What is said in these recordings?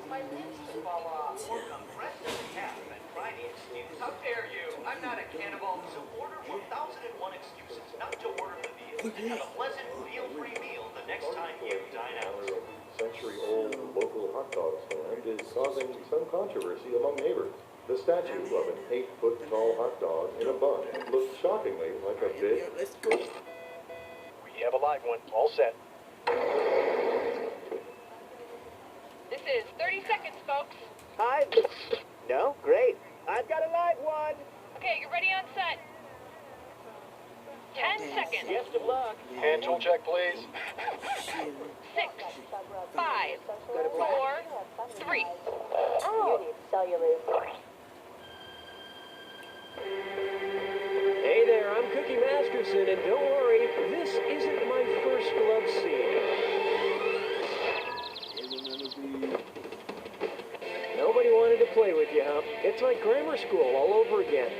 My lips keep falling off. How dare you? I'm not a cannibal, so order 1001 excuses not to order the meal. Have a pleasant, meal-free meal the next time you dine out. Century-old local hot dog stand is causing some controversy among neighbors. The statue of an 8-foot-tall hot dog in a bun looks shockingly like a big... Let's go. We have a live one, all set. This is 30 seconds, folks. Hi. No? Great. I've got a live one. Okay, you're ready on set. 10 seconds. Best of luck. Hand tool check, please. 6, 5, 4, 3. Oh, you need cellulose. Hey there, I'm Cookie Masterson, and don't worry, this isn't my first love scene. Nobody wanted to play with you, huh? It's like grammar school all over again.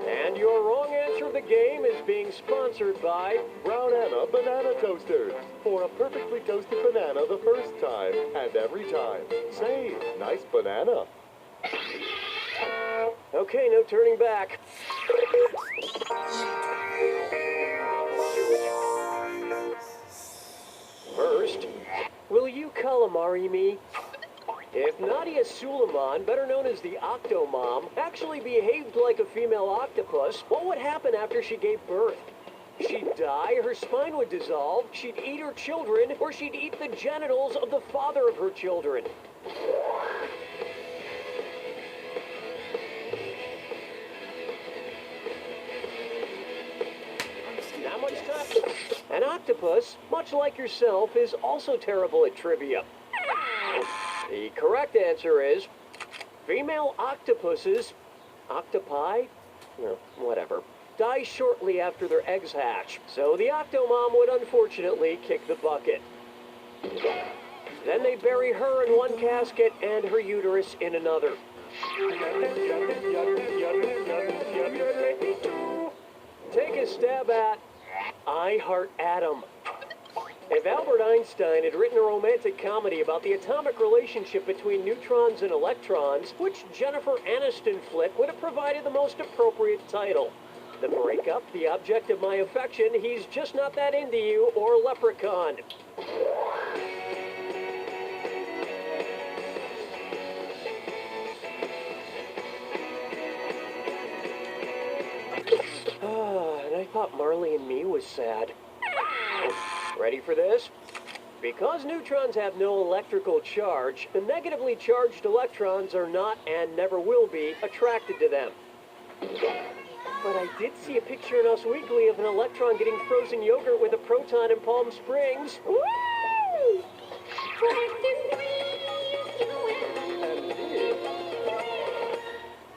And your wrong answer of the game is being sponsored by Brown Anna Banana Toasters. For a perfectly toasted banana the first time and every time. Say, nice banana. Okay, no turning back. First, will you calamari me? If Nadia Suleiman, better known as the Octomom, actually behaved like a female octopus, what would happen after she gave birth? She'd die, her spine would dissolve, she'd eat her children, or she'd eat the genitals of the father of her children. Not much time. An octopus, much like yourself, is also terrible at trivia. The correct answer is female octopuses, octopi, no, whatever, die shortly after their eggs hatch. So the octomom would unfortunately kick the bucket. Then they bury her in one casket and her uterus in another. Take a stab at I Heart Atom. If Albert Einstein had written a romantic comedy about the atomic relationship between neutrons and electrons, which Jennifer Aniston flick would have provided the most appropriate title? The Breakup, The Object of My Affection, He's Just Not That Into You, or Leprechaun. And I thought Marley and Me was sad. Ready for this? Because neutrons have no electrical charge, the negatively charged electrons are not and never will be attracted to them. But I did see a picture in Us Weekly of an electron getting frozen yogurt with a proton in Palm Springs. Woo!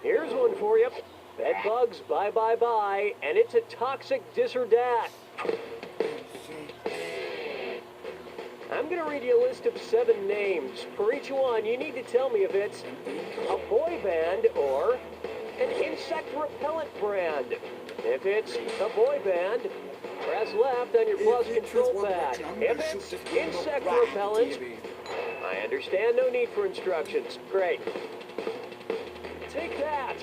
Here's one for you. Bed bugs, bye bye bye, and it's a toxic dis or dat. I'm going to read you a list of 7 names. For each one, you need to tell me if it's a boy band or an insect repellent brand. If it's a boy band, press left on your plus control pad. If it's insect repellent, I understand, no need for instructions. Great. Take that.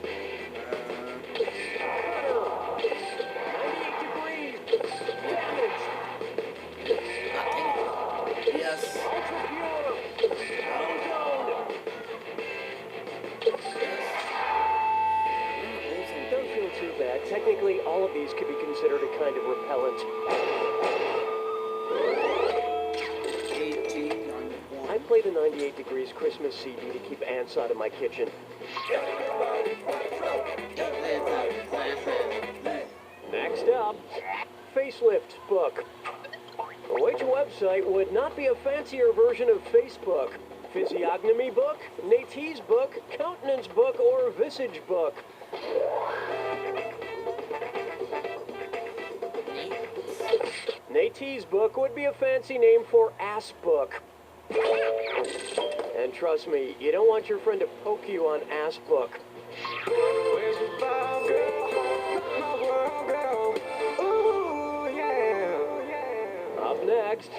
98 degrees. Damage. Yes. Ultra pure. Ozone. Don't feel too bad. Technically, all of these could be considered a kind of repellent. 1891. I played a 98 Degrees Christmas CD to keep ants out of my kitchen. Next up, Facelift book. Which website would not be a fancier version of Facebook? Physiognomy book, Nate's book, Countenance book, or Visage book? Nate's book would be a fancy name for ass book. And trust me, you don't want your friend to poke you on ass book. Where's your bomb, girl? My world, girl. Ooh, yeah. Up next,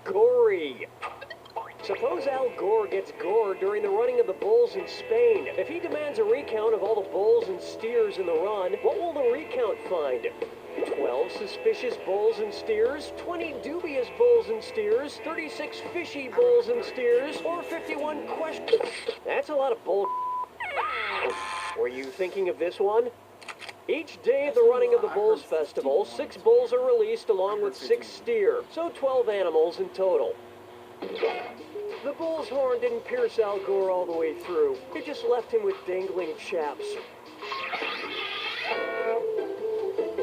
Gory. Suppose Al Gore gets gored during the running of the bulls in Spain. If he demands a recount of all the bulls and steers in the run, what will the recount find? 12 suspicious bulls and steers, 20 dubious bulls and steers, 36 fishy bulls and steers, or 51 questions. That's a lot of bull. Were you thinking of this one? Each day of the running of the Bulls Festival, 6 bulls are released along with 6 steer, so 12 animals in total. The bull's horn didn't pierce Al Gore all the way through. It just left him with dangling chaps.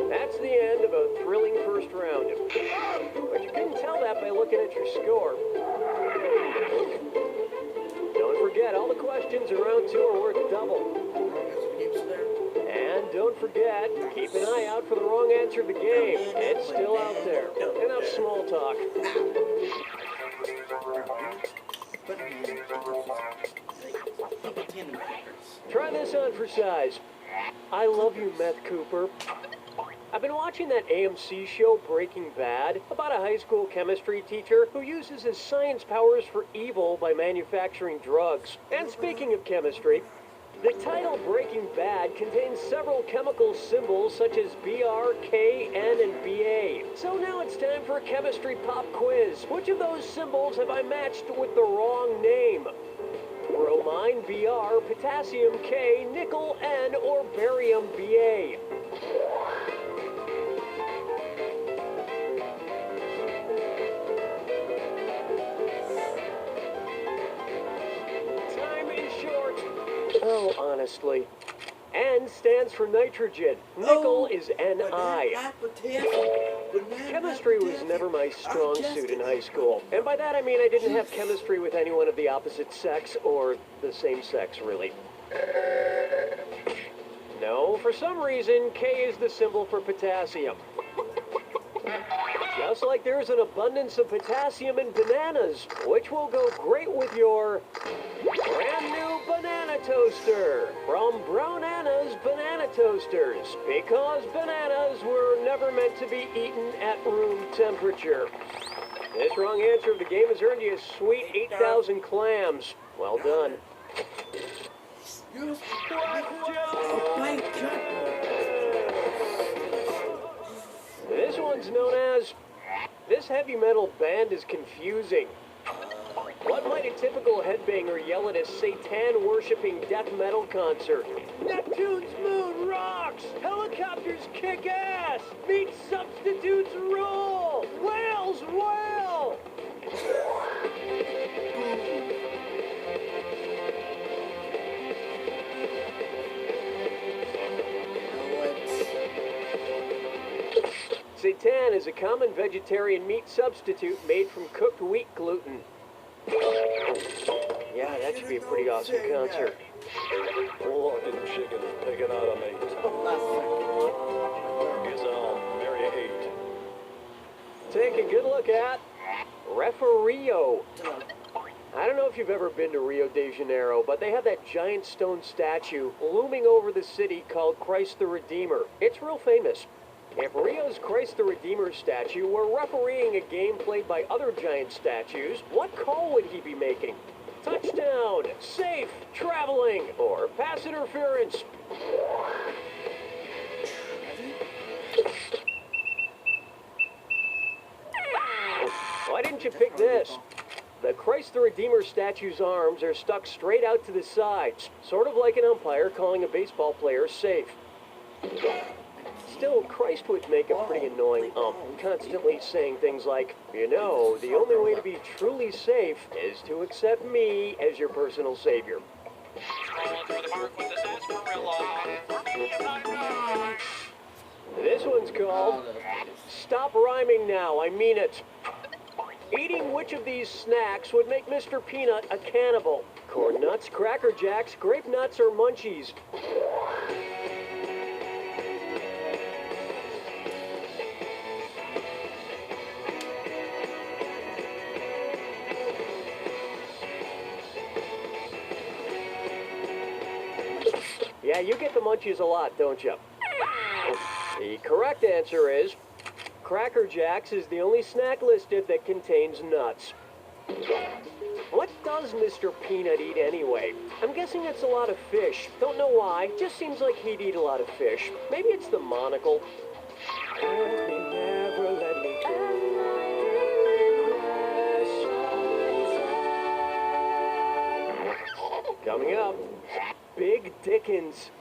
That's the end of a thrilling first round. But you couldn't tell that by looking at your score. Don't forget, all the questions in round 2 are worth double. And don't forget, keep an eye out for the wrong answer of the game. It's still out there. Enough small talk. Try this on for size. I love you, Meth Cooper. I've been watching that AMC show Breaking Bad about a high school chemistry teacher who uses his science powers for evil by manufacturing drugs. And speaking of chemistry, the title Breaking Bad contains several chemical symbols such as Br, K, N, and Ba. So now it's time for a chemistry pop quiz. Which of those symbols have I matched with the wrong name? Bromine, Br, potassium, K, nickel, N, or barium, Ba. Oh, honestly. N stands for nitrogen. Nickel is Ni. Chemistry was never my strong suit in high school. And by that I mean I didn't have chemistry with anyone of the opposite sex, or the same sex, really. No, for some reason, K is the symbol for potassium. Just like there's an abundance of potassium in bananas, which will go great with your brand new banana toaster from Brownana's Banana Toasters, because bananas were never meant to be eaten at room temperature. This wrong answer of the game has earned you a sweet 8,000 clams. Well done. This one's known as, this heavy metal band is confusing. What might a typical headbanger yell at a Satan-worshipping death metal concert? Neptune's moon rocks! Helicopters kick ass! Meat substitutes rule! Whales wail! Seitan is a common vegetarian meat substitute made from cooked wheat gluten. Yeah, that should be a pretty awesome concert. Fucking chicken is picking out of me. Guess I'll marry a hate. Take a good look at Referio. I don't know if you've ever been to Rio de Janeiro, but they have that giant stone statue looming over the city called Christ the Redeemer. It's real famous. If Rio's Christ the Redeemer statue were refereeing a game played by other giant statues, what call would he be making? Touchdown, safe, traveling, or pass interference? Why didn't you pick this? The Christ the Redeemer statue's arms are stuck straight out to the sides, sort of like an umpire calling a baseball player safe. Still, Christ would make a pretty annoying constantly saying things like, you know, the only way to be truly safe is to accept me as your personal savior. This one's called Stop Rhyming Now, I Mean It. Eating which of these snacks would make Mr. Peanut a cannibal? Corn nuts, Cracker Jacks, grape nuts, or munchies? Yeah, you get the munchies a lot, don't you? The correct answer is Cracker Jacks is the only snack listed that contains nuts. What does Mr. Peanut eat anyway? I'm guessing it's a lot of fish. Don't know why, just seems like he'd eat a lot of fish. Maybe it's the monocle. Let me never let me go. Coming up, Big Dickens.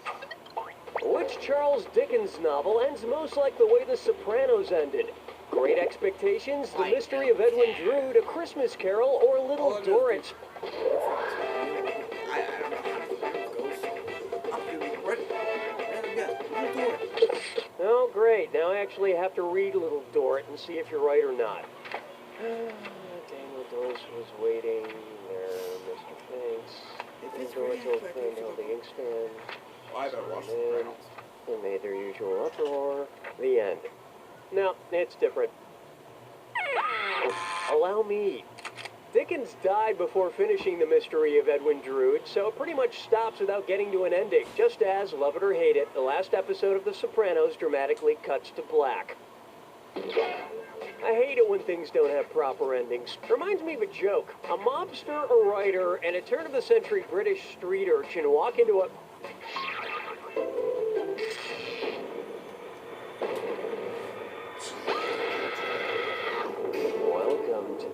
Which Charles Dickens novel ends most like the way The Sopranos ended? Great Expectations, The Mystery of Edwin Drood, A Christmas Carol, or Little Dorrit? I don't know how to goes. I'm doing what? Let him go. Oh, great. Now I actually have to read Little Dorrit and see if you're right or not. Daniel Doris was waiting there, Mr. Thanks. If it's Doris really opened, held the inkstand. I better watch And Sopranos. they made their usual uproar. The end. No, it's different. Allow me. Dickens died before finishing The Mystery of Edwin Drood, so it pretty much stops without getting to an ending, just as, love it or hate it, the last episode of The Sopranos dramatically cuts to black. I hate it when things don't have proper endings. Reminds me of a joke. A mobster, a writer, and a turn-of-the-century British street urchin walk into a... Welcome to...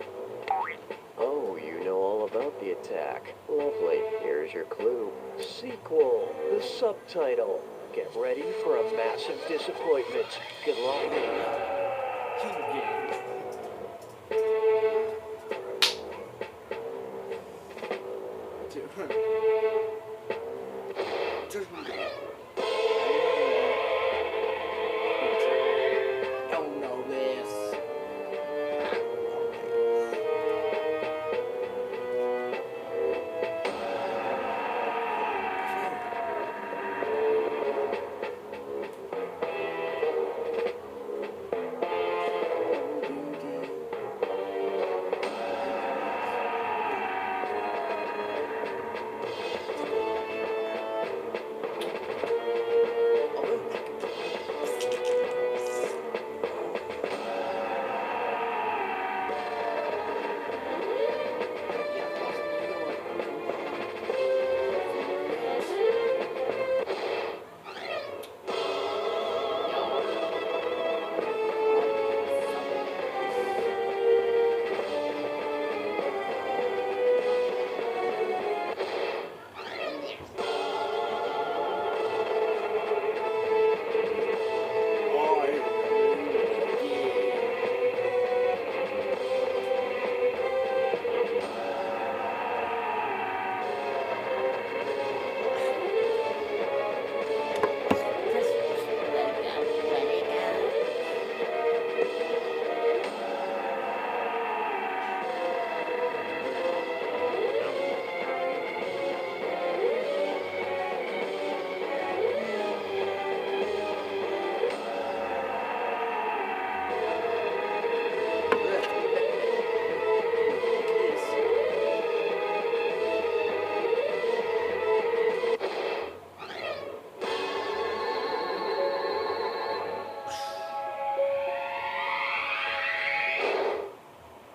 Oh, you know all about the attack. Lovely. Here's your clue. Sequel. The subtitle. Get ready for a massive disappointment. Good luck. Don't know this.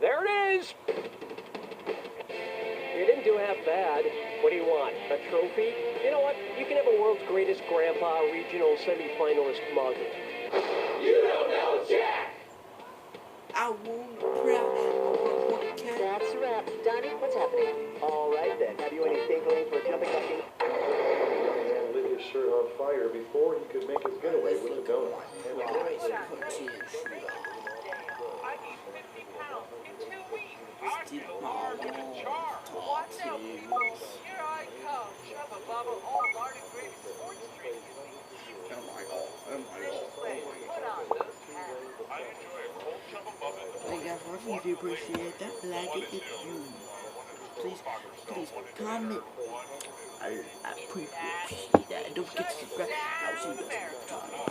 There it is! You didn't do half bad. What do you want? A trophy? You know what? You can have a world's greatest grandpa regional semi-finalist mug. You don't know Jack! I want a cat. That's right. Donnie, what's happening? All right then. Have you any thinklings for jumping back in? The man lit his shirt on fire before he could make his getaway with the donut. I need 50 pounds in 2 weeks. I feel large and in charge. Watch out, people. Here I come. Chubba Bubba, all Martin Gravy Sports Street. Oh my god. Oh my god. Put on those pants. I enjoy a cold Chubba Bubba. Hey guys, watching, if you appreciate that, like it if you please comment. I appreciate that. Don't forget to subscribe. I'll see you guys next time.